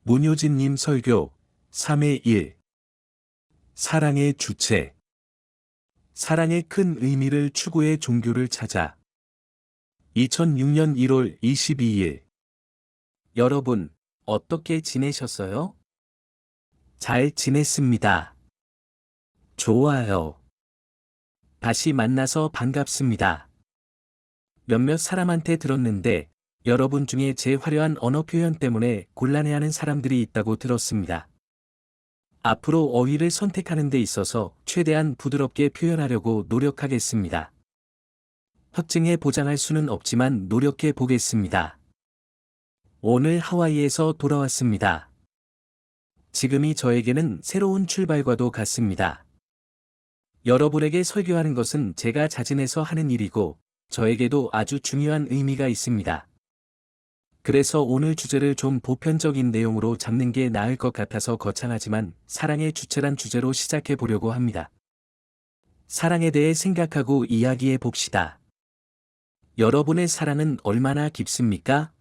문효진님 설교 3의 1. 사랑의 주체. 사랑의 큰 의미를 추구해 종교를 찾아. 2006년 1월 22일. 여러분, 어떻게 지내셨어요? 잘 지냈습니다. 좋아요. 다시 만나서 반갑습니다. 몇몇 사람한테 들었는데, 여러분 중에 제 화려한 언어 표현 때문에 곤란해하는 사람들이 있다고 들었습니다. 앞으로 어휘를 선택하는 데 있어서 최대한 부드럽게 표현하려고 노력하겠습니다. 확증해 보장할 수는 없지만 노력해 보겠습니다. 오늘 하와이에서 돌아왔습니다. 지금이 저에게는 새로운 출발과도 같습니다. 여러분에게 설교하는 것은 제가 자진해서 하는 일이고, 저에게도 아주 중요한 의미가 있습니다. 그래서 오늘 주제를 좀 보편적인 내용으로 잡는 게 나을 것 같아서 거창하지만 사랑의 주체란 주제로 시작해 보려고 합니다. 사랑에 대해 생각하고 이야기해 봅시다. 여러분의 사랑은 얼마나 깊습니까?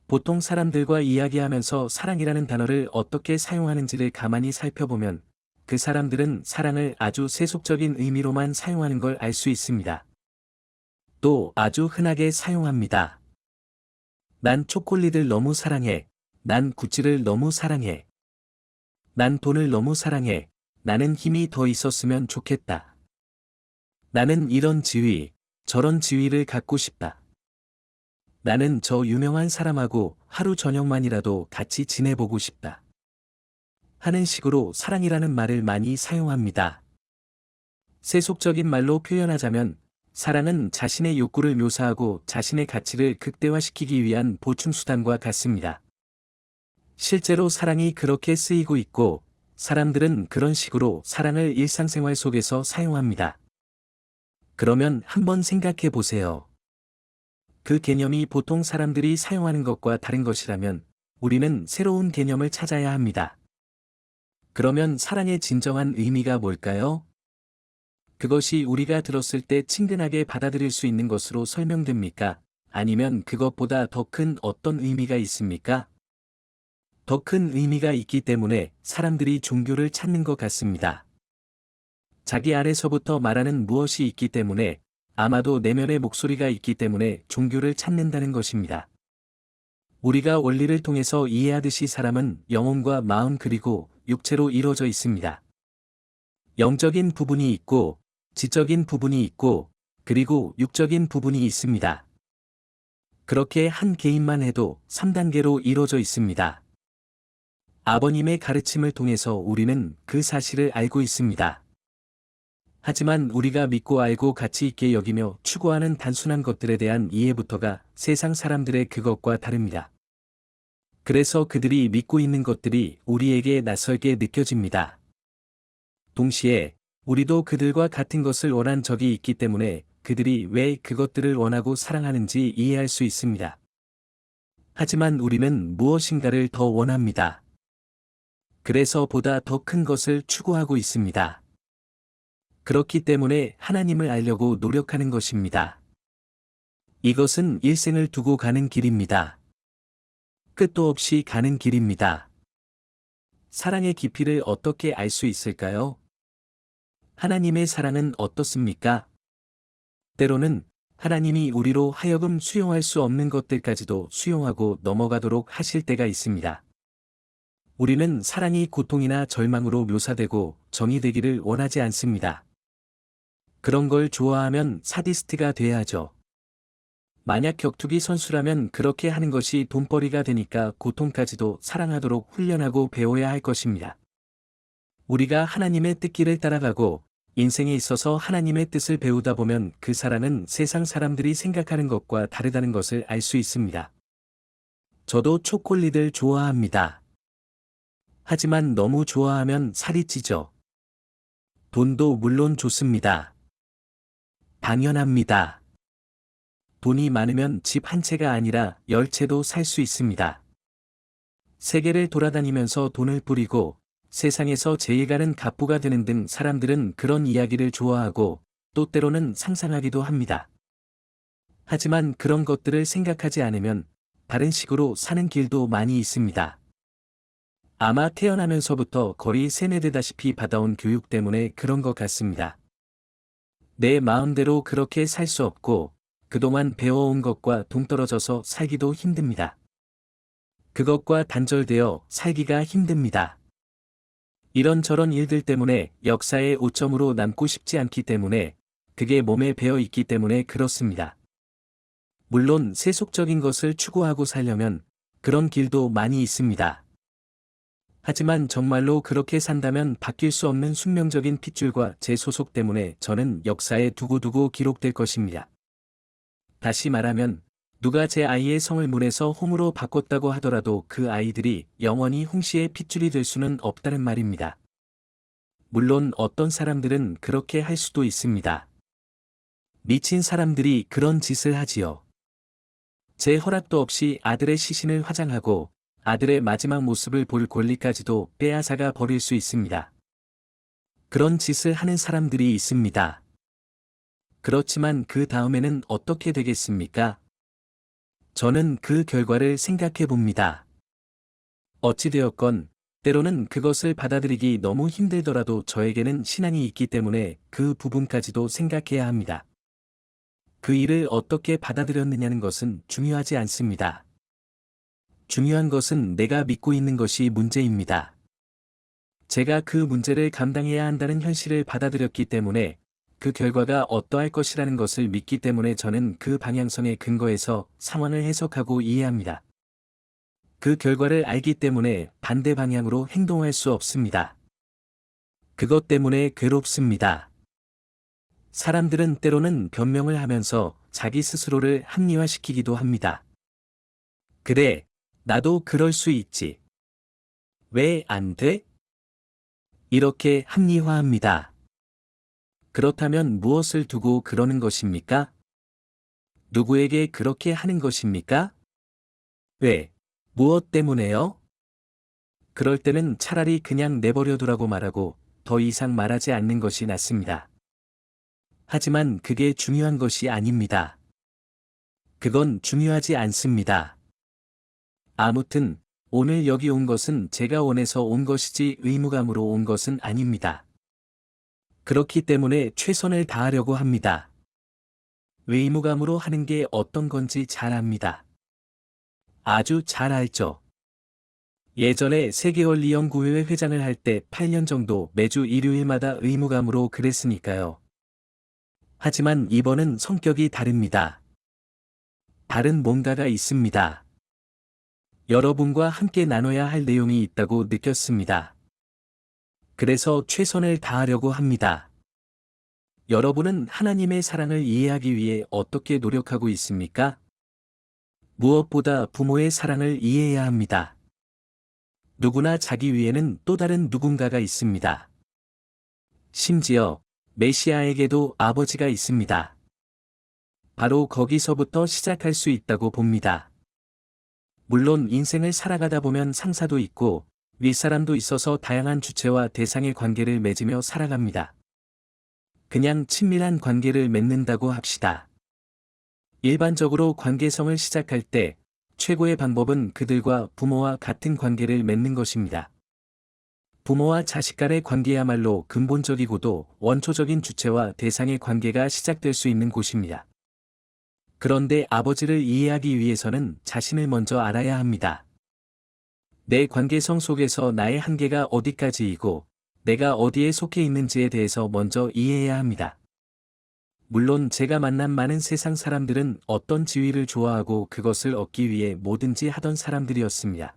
보통 사람들과 이야기하면서 사랑이라는 단어를 어떻게 사용하는지를 가만히 살펴보면 그 사람들은 사랑을 아주 세속적인 의미로만 사용하는 걸 알 수 있습니다. 또 아주 흔하게 사용합니다. 난 초콜릿을 너무 사랑해. 난 구찌를 너무 사랑해. 난 돈을 너무 사랑해. 나는 힘이 더 있었으면 좋겠다. 나는 이런 지위, 저런 지위를 갖고 싶다. 나는 저 유명한 사람하고 하루 저녁만이라도 같이 지내보고 싶다. 하는 식으로 사랑이라는 말을 많이 사용합니다. 세속적인 말로 표현하자면 사랑은 자신의 욕구를 묘사하고 자신의 가치를 극대화시키기 위한 보충수단과 같습니다. 실제로 사랑이 그렇게 쓰이고 있고, 사람들은 그런 식으로 사랑을 일상생활 속에서 사용합니다. 그러면 한번 생각해 보세요. 그 개념이 보통 사람들이 사용하는 것과 다른 것이라면, 우리는 새로운 개념을 찾아야 합니다. 그러면 사랑의 진정한 의미가 뭘까요? 그것이 우리가 들었을 때 친근하게 받아들일 수 있는 것으로 설명됩니까? 아니면 그것보다 더 큰 어떤 의미가 있습니까? 더 큰 의미가 있기 때문에 사람들이 종교를 찾는 것 같습니다. 자기 안에서부터 말하는 무엇이 있기 때문에, 아마도 내면의 목소리가 있기 때문에 종교를 찾는다는 것입니다. 우리가 원리를 통해서 이해하듯이 사람은 영혼과 마음 그리고 육체로 이루어져 있습니다. 영적인 부분이 있고, 지적인 부분이 있고, 그리고 육적인 부분이 있습니다. 그렇게 한 개인만 해도 3단계로 이루어져 있습니다. 아버님의 가르침을 통해서 우리는 그 사실을 알고 있습니다. 하지만 우리가 믿고 알고 가치 있게 여기며 추구하는 단순한 것들에 대한 이해부터가 세상 사람들의 그것과 다릅니다. 그래서 그들이 믿고 있는 것들이 우리에게 낯설게 느껴집니다. 동시에 우리도 그들과 같은 것을 원한 적이 있기 때문에 그들이 왜 그것들을 원하고 사랑하는지 이해할 수 있습니다. 하지만 우리는 무엇인가를 더 원합니다. 그래서 보다 더 큰 것을 추구하고 있습니다. 그렇기 때문에 하나님을 알려고 노력하는 것입니다. 이것은 일생을 두고 가는 길입니다. 끝도 없이 가는 길입니다. 사랑의 깊이를 어떻게 알 수 있을까요? 하나님의 사랑은 어떻습니까? 때로는 하나님이 우리로 하여금 수용할 수 없는 것들까지도 수용하고 넘어가도록 하실 때가 있습니다. 우리는 사랑이 고통이나 절망으로 묘사되고 정의되기를 원하지 않습니다. 그런 걸 좋아하면 사디스트가 돼야죠. 만약 격투기 선수라면 그렇게 하는 것이 돈벌이가 되니까 고통까지도 사랑하도록 훈련하고 배워야 할 것입니다. 우리가 하나님의 뜻길을 따라가고 인생에 있어서 하나님의 뜻을 배우다 보면 그 사랑은 세상 사람들이 생각하는 것과 다르다는 것을 알 수 있습니다. 저도 초콜릿을 좋아합니다. 하지만 너무 좋아하면 살이 찌죠. 돈도 물론 좋습니다. 당연합니다. 돈이 많으면 집 한 채가 아니라 10채도 살 수 있습니다. 세계를 돌아다니면서 돈을 뿌리고 세상에서 제일 가는 갑부가 되는 등 사람들은 그런 이야기를 좋아하고 또 때로는 상상하기도 합니다. 하지만 그런 것들을 생각하지 않으면 다른 식으로 사는 길도 많이 있습니다. 아마 태어나면서부터 거의 세뇌되다시피 받아온 교육 때문에 그런 것 같습니다. 내 마음대로 그렇게 살 수 없고, 그동안 배워온 것과 동떨어져서 살기도 힘듭니다. 그것과 단절되어 살기가 힘듭니다. 이런저런 일들 때문에 역사의 오점으로 남고 싶지 않기 때문에, 그게 몸에 배어 있기 때문에 그렇습니다. 물론 세속적인 것을 추구하고 살려면 그런 길도 많이 있습니다. 하지만 정말로 그렇게 산다면 바뀔 수 없는 숙명적인 핏줄과 제 소속 때문에 저는 역사에 두고두고 기록될 것입니다. 다시 말하면 누가 제 아이의 성을 문에서 홍으로 바꿨다고 하더라도 그 아이들이 영원히 홍씨의 핏줄이 될 수는 없다는 말입니다. 물론 어떤 사람들은 그렇게 할 수도 있습니다. 미친 사람들이 그런 짓을 하지요. 제 허락도 없이 아들의 시신을 화장하고 아들의 마지막 모습을 볼 권리까지도 빼앗아가 버릴 수 있습니다. 그런 짓을 하는 사람들이 있습니다. 그렇지만 그 다음에는 어떻게 되겠습니까? 저는 그 결과를 생각해 봅니다. 어찌되었건, 때로는 그것을 받아들이기 너무 힘들더라도 저에게는 신앙이 있기 때문에 그 부분까지도 생각해야 합니다. 그 일을 어떻게 받아들였느냐는 것은 중요하지 않습니다. 중요한 것은 내가 믿고 있는 것이 문제입니다. 제가 그 문제를 감당해야 한다는 현실을 받아들였기 때문에 그 결과가 어떠할 것이라는 것을 믿기 때문에 저는 그 방향성에 근거해서 상황을 해석하고 이해합니다. 그 결과를 알기 때문에 반대 방향으로 행동할 수 없습니다. 그것 때문에 괴롭습니다. 사람들은 때로는 변명을 하면서 자기 스스로를 합리화시키기도 합니다. 그래, 나도 그럴 수 있지. 왜 안 돼? 이렇게 합리화합니다. 그렇다면 무엇을 두고 그러는 것입니까? 누구에게 그렇게 하는 것입니까? 왜? 무엇 때문에요? 그럴 때는 차라리 그냥 내버려두라고 말하고 더 이상 말하지 않는 것이 낫습니다. 하지만 그게 중요한 것이 아닙니다. 그건 중요하지 않습니다. 아무튼 오늘 여기 온 것은 제가 원해서 온 것이지 의무감으로 온 것은 아닙니다. 그렇기 때문에 최선을 다하려고 합니다. 의무감으로 하는 게 어떤 건지 잘 압니다. 아주 잘 알죠. 예전에 세계원리연구회 회장을 할 때 8년 정도 매주 일요일마다 의무감으로 그랬으니까요. 하지만 이번은 성격이 다릅니다. 다른 뭔가가 있습니다. 여러분과 함께 나눠야 할 내용이 있다고 느꼈습니다. 그래서 최선을 다하려고 합니다. 여러분은 하나님의 사랑을 이해하기 위해 어떻게 노력하고 있습니까? 무엇보다 부모의 사랑을 이해해야 합니다. 누구나 자기 위에는 또 다른 누군가가 있습니다. 심지어 메시아에게도 아버지가 있습니다. 바로 거기서부터 시작할 수 있다고 봅니다. 물론 인생을 살아가다 보면 상사도 있고 윗사람도 있어서 다양한 주체와 대상의 관계를 맺으며 살아갑니다. 그냥 친밀한 관계를 맺는다고 합시다. 일반적으로 관계성을 시작할 때 최고의 방법은 그들과 부모와 같은 관계를 맺는 것입니다. 부모와 자식 간의 관계야말로 근본적이고도 원초적인 주체와 대상의 관계가 시작될 수 있는 곳입니다. 그런데 아버지를 이해하기 위해서는 자신을 먼저 알아야 합니다. 내 관계성 속에서 나의 한계가 어디까지이고 내가 어디에 속해 있는지에 대해서 먼저 이해해야 합니다. 물론 제가 만난 많은 세상 사람들은 어떤 지위를 좋아하고 그것을 얻기 위해 뭐든지 하던 사람들이었습니다.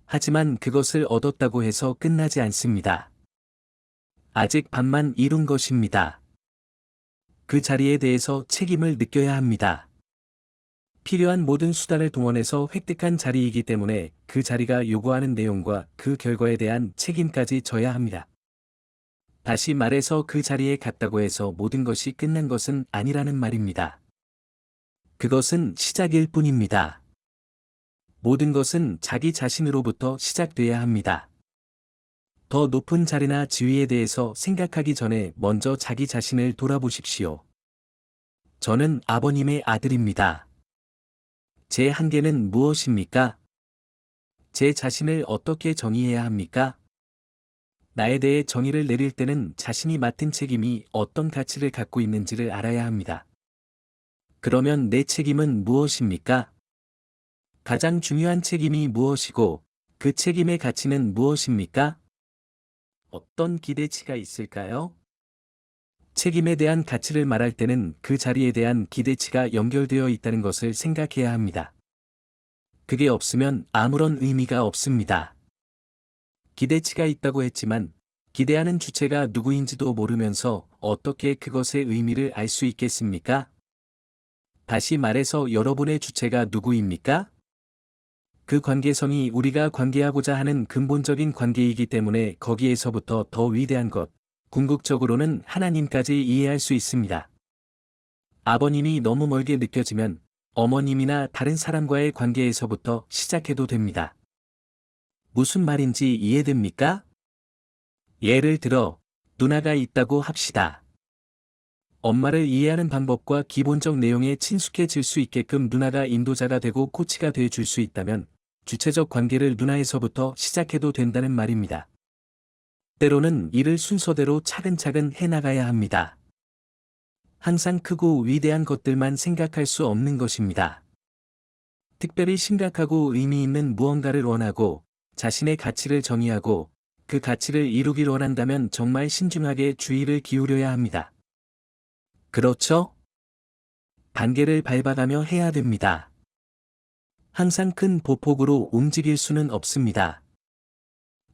하지만 그것을 얻었다고 해서 끝나지 않습니다. 아직 반만 이룬 것입니다. 그 자리에 대해서 책임을 느껴야 합니다. 필요한 모든 수단을 동원해서 획득한 자리이기 때문에 그 자리가 요구하는 내용과 그 결과에 대한 책임까지 져야 합니다. 다시 말해서 그 자리에 갔다고 해서 모든 것이 끝난 것은 아니라는 말입니다. 그것은 시작일 뿐입니다. 모든 것은 자기 자신으로부터 시작돼야 합니다. 더 높은 자리나 지위에 대해서 생각하기 전에 먼저 자기 자신을 돌아보십시오. 저는 아버님의 아들입니다. 제 한계는 무엇입니까? 제 자신을 어떻게 정의해야 합니까? 나에 대해 정의를 내릴 때는 자신이 맡은 책임이 어떤 가치를 갖고 있는지를 알아야 합니다. 그러면 내 책임은 무엇입니까? 가장 중요한 책임이 무엇이고, 그 책임의 가치는 무엇입니까? 어떤 기대치가 있을까요? 책임에 대한 가치를 말할 때는 그 자리에 대한 기대치가 연결되어 있다는 것을 생각해야 합니다. 그게 없으면 아무런 의미가 없습니다. 기대치가 있다고 했지만, 기대하는 주체가 누구인지도 모르면서 어떻게 그것의 의미를 알 수 있겠습니까? 다시 말해서 여러분의 주체가 누구입니까? 그 관계성이 우리가 관계하고자 하는 근본적인 관계이기 때문에 거기에서부터 더 위대한 것, 궁극적으로는 하나님까지 이해할 수 있습니다. 아버님이 너무 멀게 느껴지면 어머님이나 다른 사람과의 관계에서부터 시작해도 됩니다. 무슨 말인지 이해됩니까? 예를 들어, 누나가 있다고 합시다. 엄마를 이해하는 방법과 기본적 내용에 친숙해질 수 있게끔 누나가 인도자가 되고 코치가 돼 줄 수 있다면 주체적 관계를 누나에서부터 시작해도 된다는 말입니다. 때로는 이를 순서대로 차근차근 해나가야 합니다. 항상 크고 위대한 것들만 생각할 수 없는 것입니다. 특별히 심각하고 의미 있는 무언가를 원하고 자신의 가치를 정의하고 그 가치를 이루길 원한다면 정말 신중하게 주의를 기울여야 합니다. 그렇죠? 단계를 밟아가며 해야 됩니다. 항상 큰 보폭으로 움직일 수는 없습니다.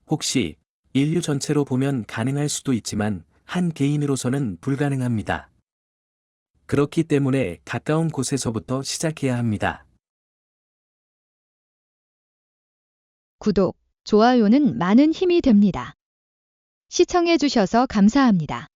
혹시 인류 전체로 보면 가능할 수도 있지만 한 개인으로서는 불가능합니다. 그렇기 때문에 가까운 곳에서부터 시작해야 합니다. 구독, 좋아요는 많은 힘이 됩니다. 시청해주셔서 감사합니다.